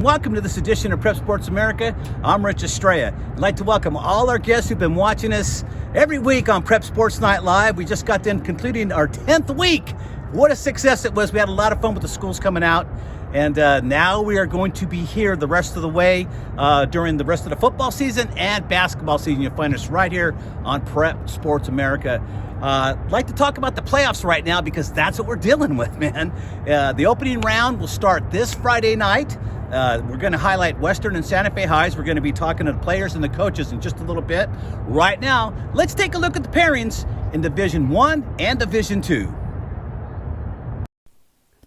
Welcome to this edition of Prep Sports America. I'm Rich Estrella. I'd like to welcome all our guests who've been watching us every week on Prep Sports Night Live. We just got done concluding our 10th week. What a success it was. We had a lot of fun with the schools coming out. And now we are going to be here the rest of the way during the rest of the football season and basketball season. You'll find us right here on Prep Sports America. I'd like to talk about the playoffs right now because that's what we're dealing with, man. The opening round will start this Friday night. We're going to highlight Western and Santa Fe highs. We're going to be talking to the players and the coaches in just a little bit. Right now, let's take a look at the pairings in Division I and Division II.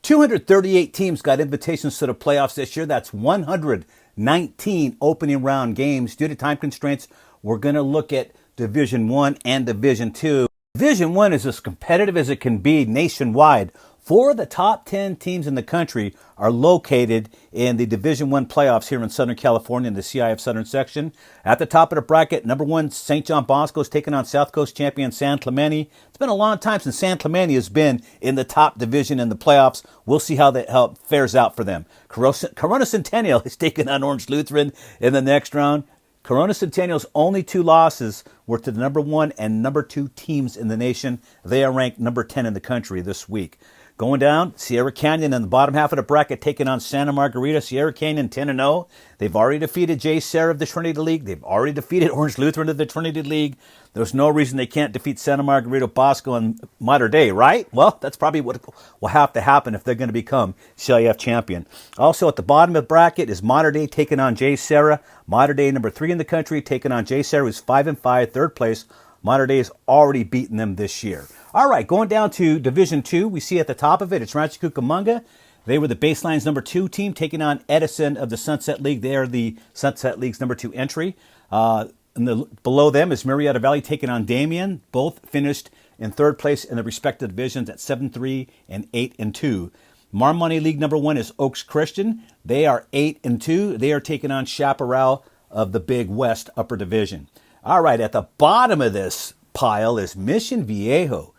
238 teams got invitations to the playoffs this year. That's 119 opening round games. Due to time constraints, we're going to look at Division I and Division II. Division I is as competitive as it can be nationwide. 4 of the top 10 teams in the country are located in the Division I playoffs here in Southern California in the CIF Southern section. At the top of the bracket, number 1, St. John Bosco is taking on South Coast champion San Clemente. It's been a long time since San Clemente has been in the top division in the playoffs. We'll see how that fares out for them. Corona Centennial is taking on Orange Lutheran in the next round. Corona Centennial's only 2 losses were to the number 1 and number 2 teams in the nation. They are ranked number 10 in the country this week. Going down, Sierra Canyon in the bottom half of the bracket taking on Santa Margarita. Sierra Canyon 10-0. They've already defeated J. Sarah of the Trinity League. They've already defeated Orange Lutheran of the Trinity League. There's no reason they can't defeat Santa Margarita, Bosco, and Mater Dei, right? Well, that's probably what will have to happen if they're going to become CIF champion. Also at the bottom of the bracket is Mater Dei taking on J. Sarah. Mater Dei number 3 in the country taking on J. Sarah, who's 5-5, third place. Mater Dei has already beaten them this year. All right, going down to Division II, we see at the top of it, it's Rancho Cucamonga. They were the Baseline's number 2 team taking on Edison of the Sunset League. They are the Sunset League's number 2 entry. Below them is Marietta Valley taking on Damien. Both finished in third place in the respective divisions at 7-3 and 8-2. Marmoni League number 1 is Oaks Christian. They are 8-2. They are taking on Chaparral of the Big West Upper Division. All right, at the bottom of this pile is Mission Viejo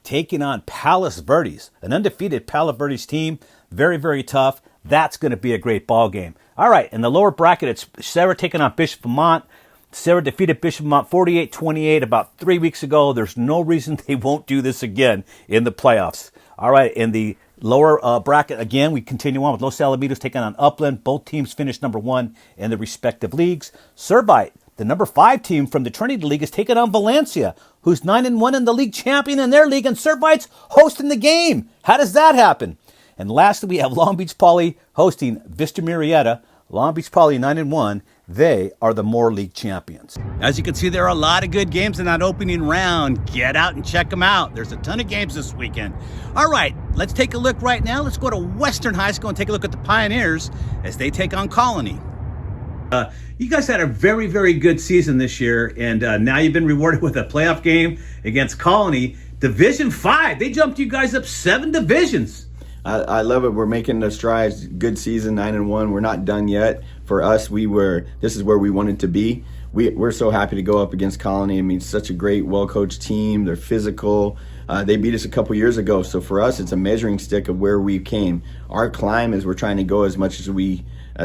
taking on Palos Verdes, an undefeated Palos Verdes team. Very, very tough. That's going to be a great ball game. All right, in the lower bracket, it's Sarah taking on Bishop Vermont. Sarah defeated Bishop Vermont 48-28 about 3 weeks ago. There's no reason they won't do this again in the playoffs. All right, in the lower bracket, again, we continue on with Los Alamitos taking on Upland. Both teams finished number 1 in the respective leagues. Servite, the number 5 team from the Trinity League, is taking on Valencia, who's 9-1 in the league champion in their league, and Servite's hosting the game. How does that happen? And lastly, we have Long Beach Poly hosting Vista Murrieta. Long Beach Poly 9-1. They are the Moore League champions. As you can see, there are a lot of good games in that opening round. Get out and check them out. There's a ton of games this weekend. All right, let's take a look right now. Let's go to Western High School and take a look at the Pioneers as they take on Colony. You guys had a very, very good season this year, and now you've been rewarded with a playoff game against Colony. Division 5, they jumped you guys up 7 divisions. I love it. We're making the strides. Good season, 9-1. We're not done yet. For us, this is where we wanted to be. We're so happy to go up against Colony. I mean, such a great, well-coached team. They're physical. They beat us a couple years ago. So for us, it's a measuring stick of where we came. Our climb is we're trying to go as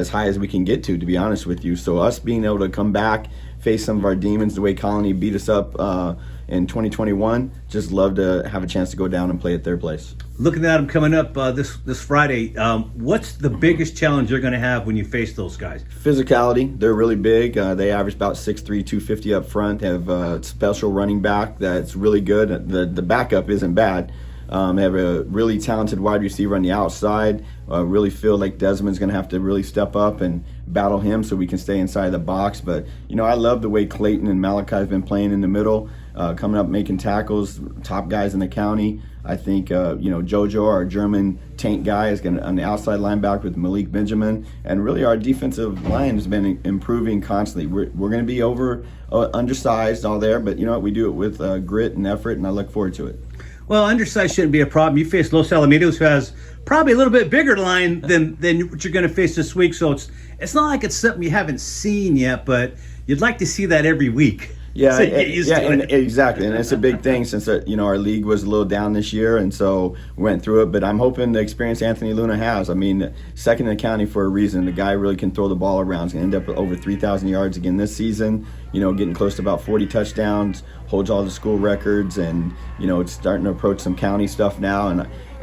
high as we can get to be honest with you. So us being able to come back, face some of our demons the way Colony beat us up in 2021, just love to have a chance to go down and play at their place. Looking at them coming up this Friday, what's the biggest challenge you're going to have when you face those guys? Physicality. They're really big. They average about 6'3", 250 up front. Have a special running back that's really good. The backup isn't bad. They have a really talented wide receiver on the outside. Really feel like Desmond's going to have to really step up and battle him so we can stay inside the box. But, I love the way Clayton and Malachi have been playing in the middle, coming up making tackles, top guys in the county. I think, Jojo, our German tank guy, is going to on the outside linebacker with Malik Benjamin. And really our defensive line has been improving constantly. We're going to be undersized all there, but we do it with grit and effort, and I look forward to it. Well, undersized shouldn't be a problem. You face Los Alamitos, who has probably a little bit bigger line than what you're going to face this week. So it's not like it's something you haven't seen yet, but you'd like to see that every week. Yeah, So get used to and it. exactly, and it's a big thing since our league was a little down this year, and so we went through it. But I'm hoping the experience Anthony Luna has. I mean, second in the county for a reason. The guy really can throw the ball around. He's going to end up with over 3,000 yards again this season. Getting close to about 40 touchdowns, holds all the school records, and it's starting to approach some county stuff now.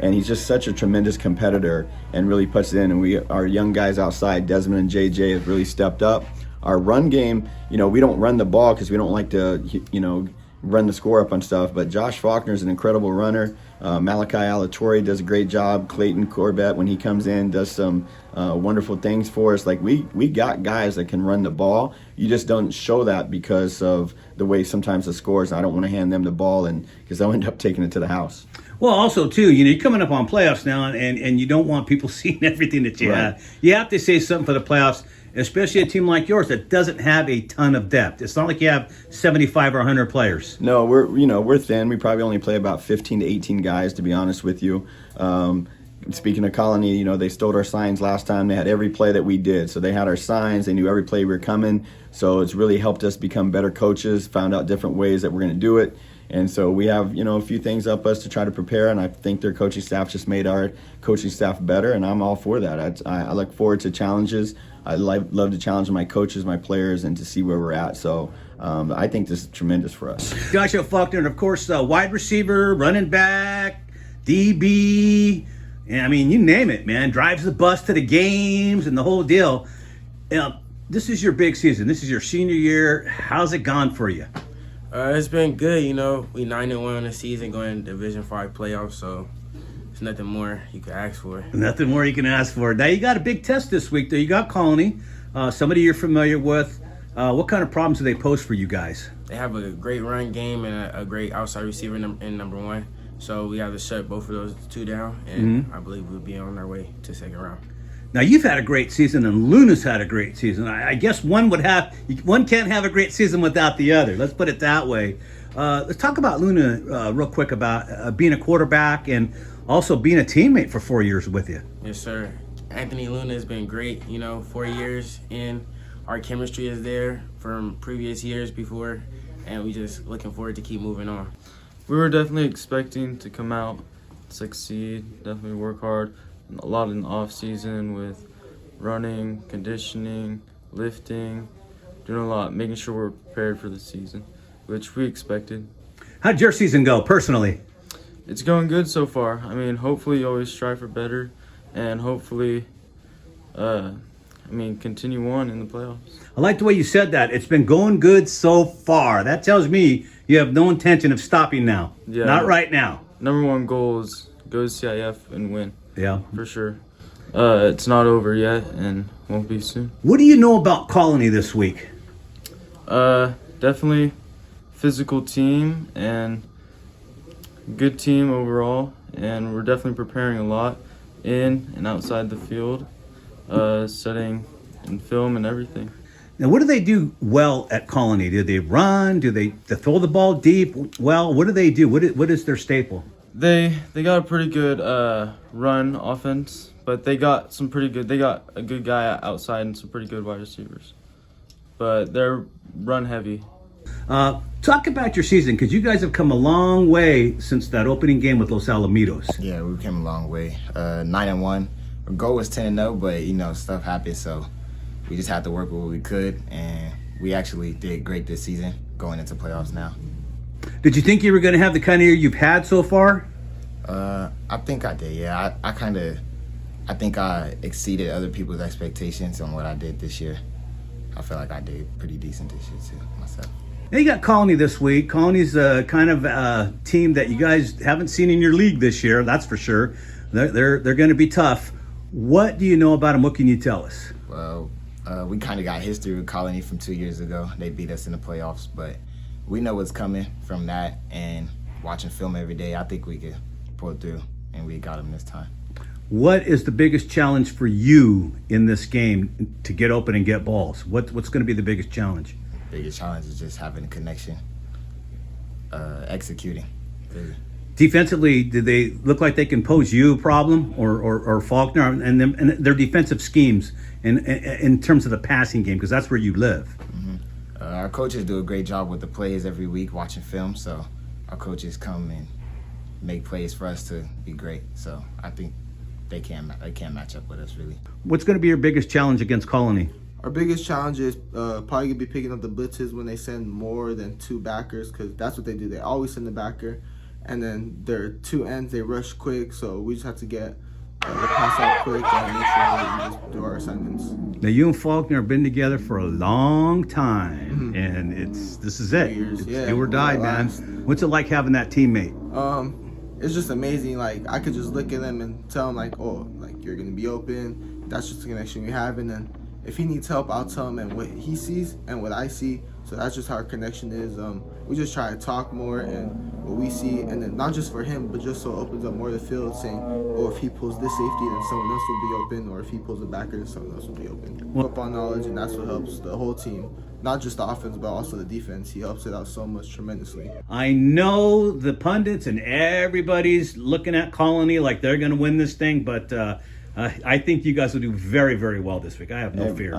And he's just such a tremendous competitor and really puts it in. And our young guys outside, Desmond and JJ, have really stepped up. Our run game, we don't run the ball because we don't like to, run the score up on stuff. But Josh Faulkner is an incredible runner. Malachi Alatorre does a great job. Clayton Corbett, when he comes in, does some wonderful things for us. Like we got guys that can run the ball. You just don't show that because of the way sometimes the scores. I don't want to hand them the ball and because they'll end up taking it to the house. Well, also, too, you're coming up on playoffs now, and you don't want people seeing everything that you Right. have. You have to say something for the playoffs, especially a team like yours that doesn't have a ton of depth. It's not like you have 75 or 100 players. No, we're thin. We probably only play about 15 to 18 guys, to be honest with you. Speaking of Colony, they stole our signs last time. They had every play that we did. So they had our signs. They knew every play we were coming. So it's really helped us become better coaches, found out different ways that we're going to do it. And so we have, a few things up us to try to prepare, and I think their coaching staff just made our coaching staff better, and I'm all for that. I look forward to challenges. I love to challenge my coaches, my players, and to see where we're at. So I think this is tremendous for us. Joshua Faulkner, and of course, wide receiver, running back, DB, and I mean, you name it, man. Drives the bus to the games and the whole deal. This is your big season. This is your senior year. How's it gone for you? It's been good, We 9-1 in the season, going to Division 5 playoffs, so there's nothing more you could ask for. Nothing more you can ask for. Now, you got a big test this week, though. You got Colony, somebody you're familiar with. What kind of problems do they pose for you guys? They have a great run game and a great outside receiver in number one, so we have to shut both of those two down, and I believe we'll be on our way to second round. Now, you've had a great season, and Luna's had a great season. I guess one can't have a great season without the other. Let's put it that way. Let's talk about Luna real quick, about being a quarterback and also being a teammate for 4 years with you. Yes, sir. Anthony Luna has been great, 4 years in. Our chemistry is there from previous years before, and we just looking forward to keep moving on. We were definitely expecting to come out, succeed, definitely work hard. A lot in the off season with running, conditioning, lifting, doing a lot, making sure we're prepared for the season, which we expected. How'd your season go, personally? It's going good so far. I mean, hopefully you always strive for better, and hopefully, continue on in the playoffs. I like the way you said that. It's been going good so far. That tells me you have no intention of stopping now. Yeah. Not right now. Number one goal is go to CIF and win. Yeah. For sure. It's not over yet and won't be soon. What do you know about Colony this week? Definitely physical team and good team overall, and we're definitely preparing a lot in and outside the field, studying and film and everything. Now, what do they do well at Colony? Do they run? Do they throw the ball deep? Well, what do they do? What is their staple? They got a pretty good run offense, but they got a good guy outside and some pretty good wide receivers. But they're run heavy. Talk about your season, because you guys have come a long way since that opening game with Los Alamitos. Yeah, we came a long way. 9-1. Our goal was 10-0, but stuff happened, so we just had to work with what we could, and we actually did great this season, going into playoffs now. Did you think you were going to have the kind of year you've had so far? I think I did. Yeah, I think I exceeded other people's expectations on what I did this year. I feel like I did pretty decent this year too myself. Now you got Colony this week. Colony's kind of a team that you guys haven't seen in your league this year. That's for sure. They're going to be tough. What do you know about them? What can you tell us? Well, we kind of got history with Colony from 2 years ago. They beat us in the playoffs, but we know what's coming from that, and watching film every day, I think we could pull through, and we got them this time. What is the biggest challenge for you in this game to get open and get balls? What's going to be the biggest challenge? Biggest challenge is just having a connection, executing. Defensively, do they look like they can pose you a problem, or Faulkner, and their defensive schemes in terms of the passing game, because that's where you live? Our coaches do a great job with the plays every week, watching film. So our coaches come and make plays for us to be great. So I think they can't match up with us, really. What's going to be your biggest challenge against Colony? Our biggest challenge is probably going to be picking up the blitzes when they send more than 2 backers, because that's what they do. They always send the backer, and then their 2 ends, they rush quick, so we just have to get the pass out quick and make sure that we just do our assignments. Now, you and Faulkner have been together for a long time, and this is it. Years, It's yeah, do or die, man. What's it like having that teammate? It's just amazing. Like, I could just look at them and tell them, like, oh, like, you're going to be open. That's just the connection we have. And then if he needs help, I'll tell him and what he sees and what I see. So that's just how our connection is. We just try to talk more and what we see, and then not just for him, but just so it opens up more of the field, saying, oh, if he pulls this safety, then someone else will be open, or if he pulls a backer, then someone else will be open. Football knowledge, and that's what helps the whole team. Not just the offense, but also the defense. He helps it out so much tremendously. I know the pundits and everybody's looking at Colony like they're going to win this thing, but I think you guys will do very, very well this week. I have no fear.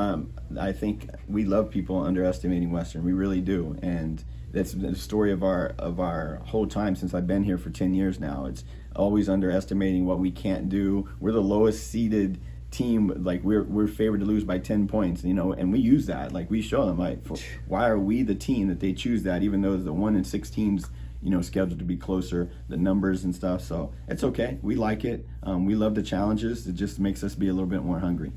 I think we love people underestimating Western. We really do, and that's the story of our whole time since I've been here for 10 years now. It's always underestimating what we can't do. We're the lowest seeded team. Like, we're favored to lose by 10 points, and we use that. Like, we show them, like, why are we the team that they choose that, even though the 1 and 6 teams scheduled to be closer, the numbers and stuff. So it's okay. We like it. We love the challenges. It just makes us be a little bit more hungry.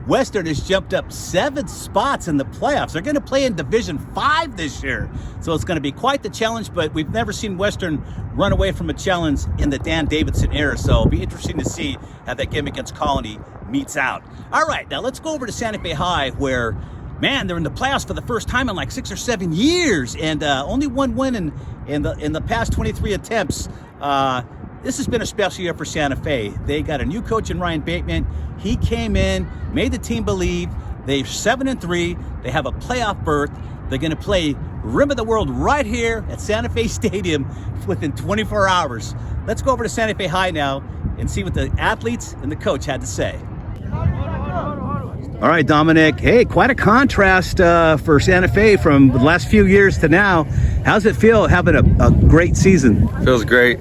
Western has jumped up 7 spots in the playoffs. They're going to play in Division 5 this year. So it's going to be quite the challenge, but we've never seen Western run away from a challenge in the Dan Davidson era. So it'll be interesting to see how that game against Colony meets out. All right, now let's go over to Santa Fe High, where, man, they're in the playoffs for the first time in like 6 or 7 years, and only 1 win in the past 23 attempts. This has been a special year for Santa Fe. They got a new coach in Ryan Bateman. He came in, made the team believe. They're 7-3. They have a playoff berth. They're going to play Rim of the World right here at Santa Fe Stadium within 24 hours. Let's go over to Santa Fe High now and see what the athletes and the coach had to say. All right, Dominic. Hey, quite a contrast for Santa Fe from the last few years to now. How's it feel having a great season? Feels great.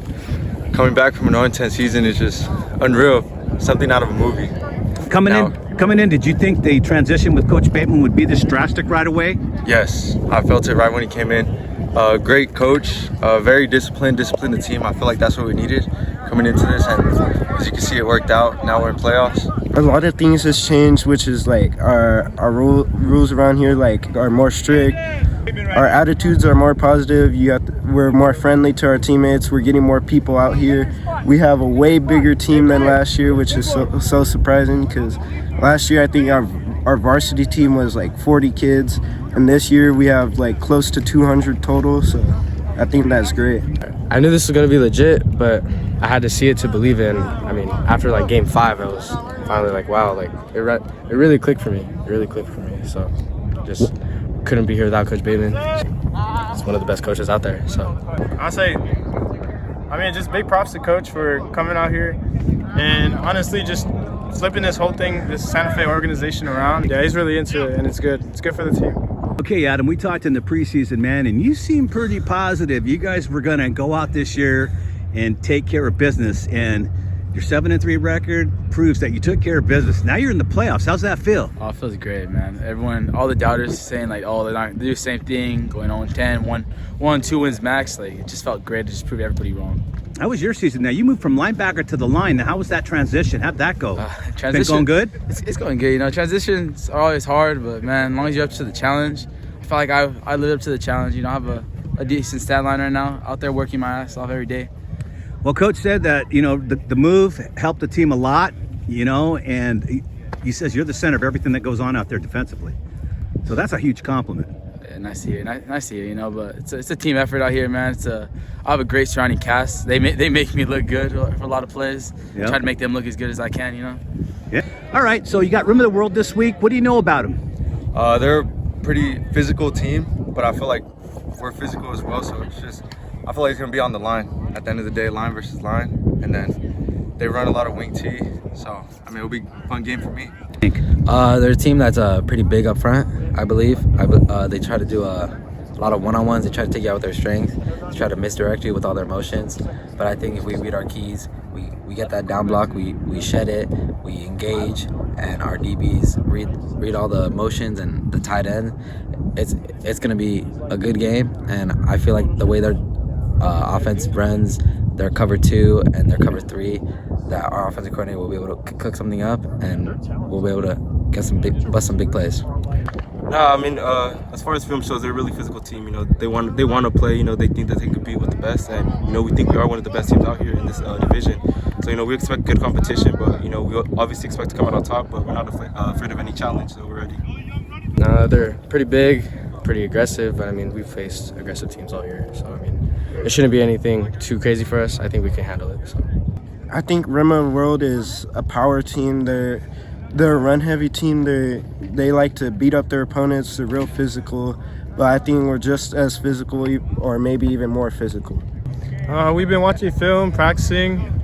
Coming back from an 0-10 season is just unreal. Something out of a movie. Coming in, did you think the transition with Coach Bateman would be this drastic right away? Yes, I felt it right when he came in. Great coach, very disciplined the team. I feel like that's what we needed coming into this, and as you can see, it worked out. Now we're in playoffs. A lot of things has changed, which is like our rules around here like are more strict. Our attitudes are more positive. We're more friendly to our teammates. We're getting more people out here. We have a way bigger team than last year, which is so surprising, because last year I think our varsity team was like 40 kids, and this year we have like close to 200 total, so I think that's great. I knew this was going to be legit, but I had to see it to believe in. I mean, after like game 5, I was finally like, wow, like it really clicked for me. So just couldn't be here without Coach Bateman. He's one of the best coaches out there. So I'll say, just big props to Coach for coming out here and honestly just flipping this whole thing, this Santa Fe organization around. Yeah, he's really into it, and it's good. It's good for the team. Okay, Adam, we talked in the preseason, man, and you seem pretty positive. You guys were going to go out this year and take care of business, and your 7-3 record proves that you took care of business. Now you're in the playoffs. How's that feel? Oh, it feels great, man. Everyone, all the doubters saying like, oh, they do the same thing, going 0-10, 1-2 wins max. Like, it just felt great to just prove everybody wrong. How was your season? Now you moved from linebacker to the line. Now, how was that transition? How'd that go? Been going good? It's going good. Transitions are always hard, but man, as long as you're up to the challenge, I feel like I live up to the challenge. I have a decent stat line right now. Out there working my ass off every day. Well, Coach said that, the move helped the team a lot, and he says you're the center of everything that goes on out there defensively. So that's a huge compliment. And I see it, but it's a team effort out here, man. I have a great surrounding cast. They make me look good for a lot of plays. Yep. Try to make them look as good as I can, Yeah. All right, so you got Rim of the World this week. What do you know about them? They're a pretty physical team, but I feel like we're physical as well, so I feel like it's going to be on the line. At the end of the day, line versus line, and then they run a lot of wing T, so it'll be a fun game for me. They're a team that's pretty big up front. I believe. They try to do a lot of one-on-ones. They try to take you out with their strength. They try to misdirect you with all their motions. But I think if we read our keys, we get that down block, we shed it, we engage, and our DBs read all the motions and the tight end. It's going to be a good game, and I feel like the way their offense runs, their cover 2 and their cover 3, that our offensive coordinator will be able to cook something up, and we'll be able to bust some big plays. No, I mean, as far as film shows, they're a really physical team. You know, they want to play. You know, they think that they can compete with the best, and you know, we think we are one of the best teams out here in this division. So you know, we expect good competition, but you know, we obviously expect to come out on top. But we're not afraid of any challenge, so we're ready. They're pretty big, pretty aggressive, but I mean, we've faced aggressive teams all year, so I mean, it shouldn't be anything too crazy for us. I think we can handle it. So I think Rim of the World is a power team. They're a run-heavy team. They like to beat up their opponents. They're real physical, but I think we're just as physical, or maybe even more physical. We've been watching film, practicing.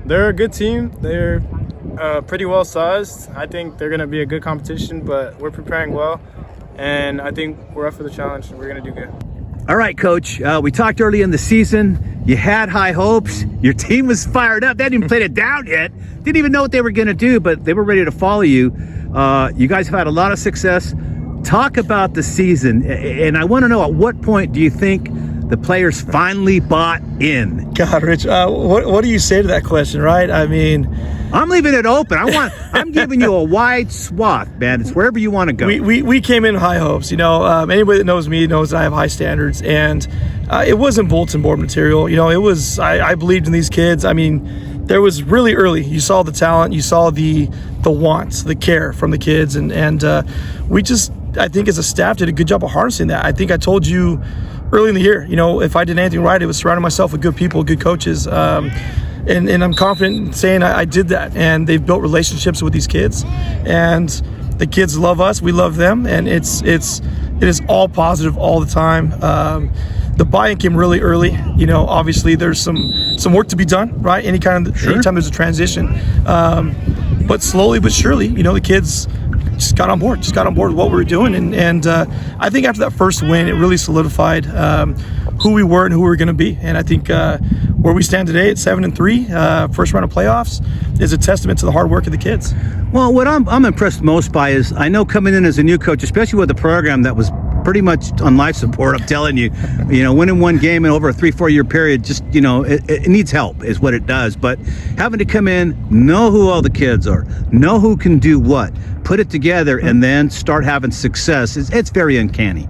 They're a good team. They're pretty well sized. I think they're going to be a good competition, but we're preparing well, and I think we're up for the challenge, and we're going to do good. All right, Coach. We talked early in the season. You had high hopes. Your team was fired up. They hadn't even played it down yet. Didn't even know what they were going to do, but they were ready to follow you. You guys have had a lot of success. Talk about the season, and I want to know, at what point do you think the players finally bought in? God, Rich, what do you say to that question, right? I mean, I'm leaving it open. I'm giving you a wide swath, man. It's wherever you want to go. We came in high hopes. You know, anybody that knows me knows that I have high standards, and it wasn't bulletin board material. You know, it was. I believed in these kids. I mean, there was really early. You saw the talent. You saw the wants, the care from the kids, and we just, I think, as a staff, did a good job of harnessing that. I think I told you early in the year, you know, if I did anything right, it was surrounding myself with good people, good coaches. And I'm confident in saying I did that. And they've built relationships with these kids. And the kids love us. We love them. And it is all positive all the time. The buy-in came really early. You know, obviously there's some work to be done, right? Anytime there's a transition. But slowly but surely, you know, the kids just got on board with what we were doing. And I think after that first win, it really solidified who we were and who we were going to be. And I think where we stand today at 7-3, first round of playoffs, is a testament to the hard work of the kids. Well, what I'm impressed most by is, I know coming in as a new coach, especially with a program that was pretty much on life support, I'm telling you, winning one game in over a 3-4 year period, just, it needs help is what it does. But having to come in, know who all the kids are, know who can do what, put it together, and then start having success, it's very uncanny.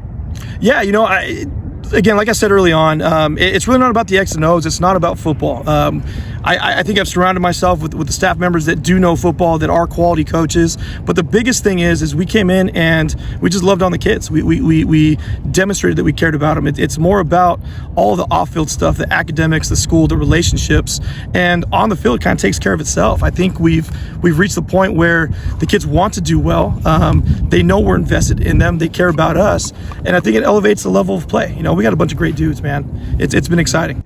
Yeah, again, like I said early on, it's really not about the X and O's. It's not about football. I think I've surrounded myself with the staff members that do know football, that are quality coaches. But the biggest thing is we came in and we just loved on the kids. We demonstrated that we cared about them. It's more about all the off-field stuff, the academics, the school, the relationships, and on the field it kind of takes care of itself. I think we've reached the point where the kids want to do well. They know we're invested in them. They care about us, and I think it elevates the level of play. We got a bunch of great dudes, man. It's been exciting.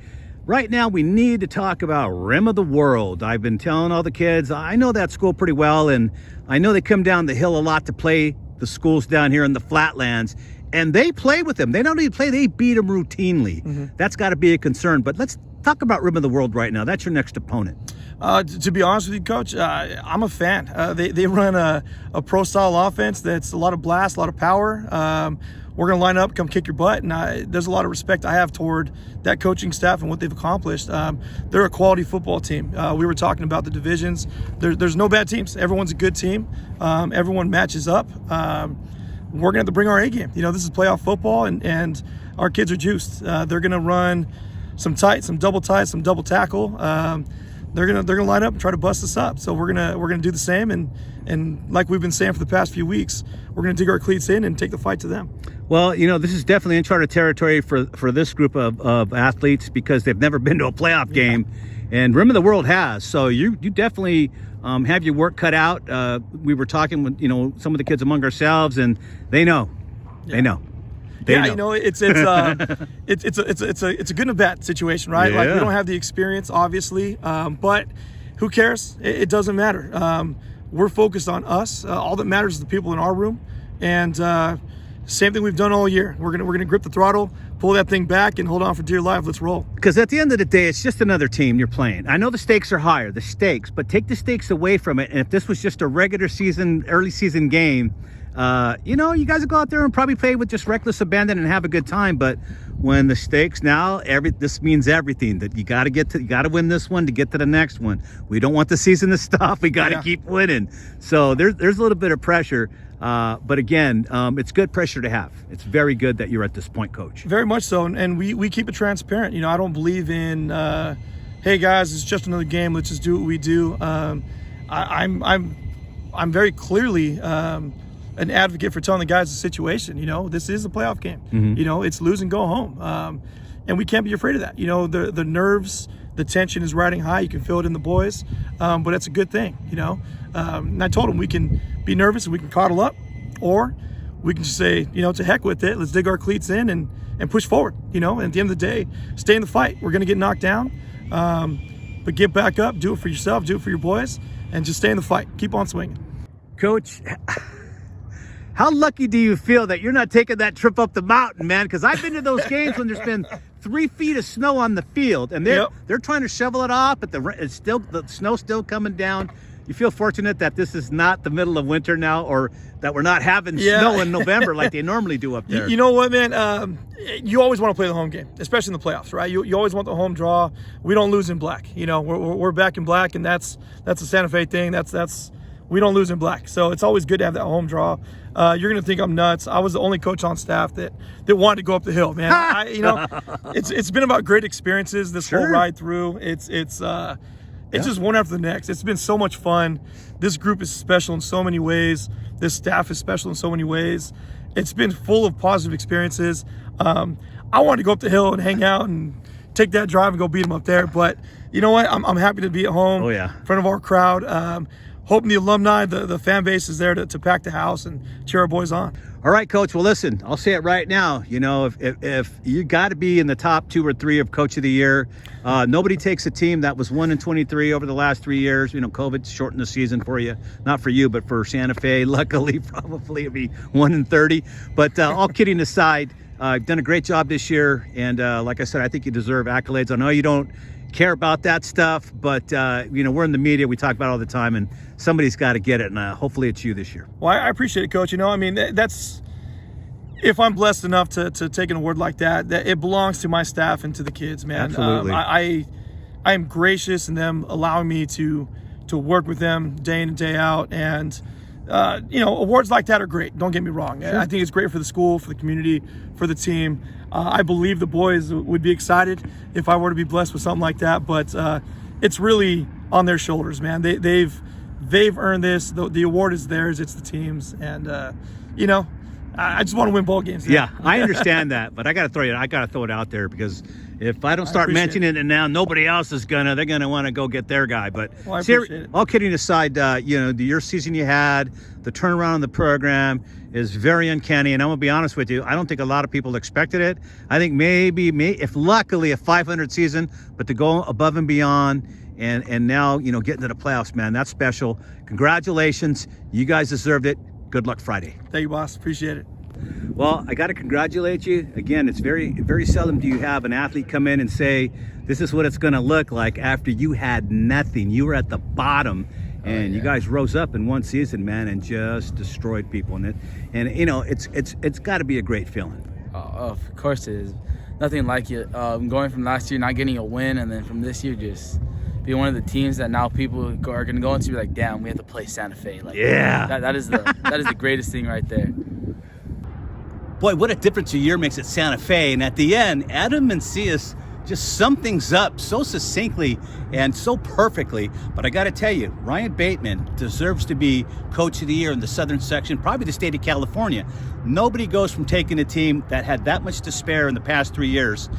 Right now, we need to talk about Rim of the World. I've been telling all the kids, I know that school pretty well, and I know they come down the hill a lot to play the schools down here in the flatlands, and they play with them. They don't even play, they beat them routinely. Mm-hmm. That's got to be a concern. But let's talk about Rim of the World right now. That's your next opponent. To be honest with you, Coach, I'm a fan. They run a pro-style offense that's a lot of blast, a lot of power. We're going to line up, come kick your butt, and there's a lot of respect I have toward that coaching staff and what they've accomplished. They're a quality football team. We were talking about the divisions. There's no bad teams. Everyone's a good team. Everyone matches up. We're going to have to bring our A game. This is playoff football, and our kids are juiced. They're going to run some tight, some double tight, some double tackle. They're gonna line up and try to bust us up. So we're gonna do the same, and like we've been saying for the past few weeks, we're gonna dig our cleats in and take the fight to them. Well, this is definitely uncharted territory for this group of athletes, because they've never been to a playoff game, and Rim of the World has. So you definitely have your work cut out. We were talking with some of the kids among ourselves, and they know. They know. It's a good and a bad situation, right? Yeah. Like, we don't have the experience, obviously, but who cares? It doesn't matter. We're focused on us. All that matters is the people in our room, and same thing we've done all year. We're gonna grip the throttle, pull that thing back, and hold on for dear life. Let's roll. Because at the end of the day, it's just another team you're playing. I know the stakes are higher, but take the stakes away from it. And if this was just a regular season, early season game, you guys will go out there and probably play with just reckless abandon and have a good time. But when the stakes now, this means everything. That you got to win this one to get to the next one. We don't want the season to stop. We got to keep winning. So there's a little bit of pressure. But again, it's good pressure to have. It's very good that you're at this point, Coach. Very much so, and we keep it transparent. I don't believe in, hey guys, it's just another game. Let's just do what we do. I'm very clearly an advocate for telling the guys the situation. This is a playoff game. Mm-hmm. It's lose and go home, and we can't be afraid of that. The nerves, the tension is riding high. You can feel it in the boys, but that's a good thing. And I told them we can be nervous and we can coddle up, or we can just say, to heck with it. Let's dig our cleats in and push forward. And at the end of the day, stay in the fight. We're going to get knocked down, but get back up, do it for yourself, do it for your boys, and just stay in the fight. Keep on swinging. Coach, how lucky do you feel that you're not taking that trip up the mountain, man? Because I've been to those games when there's been 3 feet of snow on the field, and they're trying to shovel it off, but the snow's still coming down. You feel fortunate that this is not the middle of winter now, or that we're not having snow in November like they normally do up there. You know what, man? You always want to play the home game, especially in the playoffs, right? You always want the home draw. We don't lose in black. We're back in black, and that's a Santa Fe thing. That's we don't lose in black. So it's always good to have that home draw. You're gonna think I'm nuts. I was the only coach on staff that wanted to go up the hill, man. It's been about great experiences this whole ride through. It's just one after the next. It's been so much fun. This group is special in so many ways. This staff is special in so many ways. It's been full of positive experiences. I wanted to go up the hill and hang out and take that drive and go beat them up there. But you know what? I'm happy to be at home in front of our crowd. Hoping the alumni, the fan base is there to pack the house and cheer our boys on. All right, Coach. Well, listen, I'll say it right now. If you got to be in the top 2 or 3 of Coach of the Year, nobody takes a team that was 1-23 over the last 3 years. COVID shortened the season for you, not for you, but for Santa Fe. Luckily, probably it'll be 1-30. But all kidding aside, you've done a great job this year, and like I said, I think you deserve accolades. I know you don't care about that stuff, but we're in the media, we talk about it all the time, and somebody's got to get it, and hopefully it's you this year. Well, I appreciate it, Coach. That's, if I'm blessed enough to take an award like that it belongs to my staff and to the kids, man. Absolutely. I am gracious in them allowing me to work with them day in and day out, and awards like that are great. Don't get me wrong. Sure. I think it's great for the school, for the community, for the team. I believe the boys would be excited if I were to be blessed with something like that, but it's really on their shoulders, man. They've earned this. The award is theirs. It's the team's, and I just want to win ball games. Yeah, I understand that, but I got to throw it out there, because if I don't start mentioning it now, nobody else is they're gonna want to go get their guy. But I appreciate it. All kidding aside, your season you had, the turnaround in the program is very uncanny, and I'm gonna be honest with you, I don't think a lot of people expected it. I think maybe if luckily a 500 season, but to go above and beyond, and now getting to the playoffs, man, that's special. Congratulations, you guys deserved it. Good luck Friday. Thank you, boss. Appreciate it. Well, I got to congratulate you. Again, it's very, very seldom do you have an athlete come in and say, this is what it's going to look like after you had nothing. You were at the bottom, and you guys rose up in one season, man, and just destroyed people. And it's got to be a great feeling. Of course it is. Nothing like it. Going from last year not getting a win, and then from this year just be one of the teams that now people are going to go into, be like, damn, we have to play Santa Fe. That is the greatest thing right there. Boy, what a difference a year makes at Santa Fe. And at the end, Adam Macias just sum things up so succinctly and so perfectly. But I got to tell you, Ryan Bateman deserves to be Coach of the Year in the Southern section, probably the state of California. Nobody goes from taking a team that had that much despair in the past 3 years,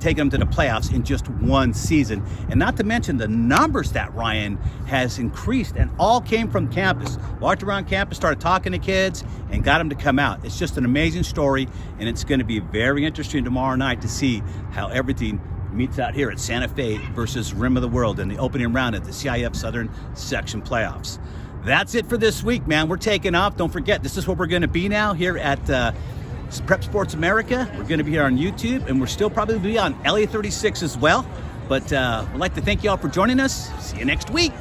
taking them to the playoffs in just one season. And not to mention the numbers that Ryan has increased, and all came from campus. Walked around campus, started talking to kids, and got them to come out. It's just an amazing story, and it's going to be very interesting tomorrow night to see how everything meets out here at Santa Fe versus Rim of the World in the opening round of the CIF Southern Section Playoffs. That's it for this week, man. We're taking off. Don't forget, this is where we're going to be now here at It's Prep Sports America. We're going to be here on YouTube, and we're still probably be on LA 36 as well. But I'd like to thank you all for joining us. See you next week.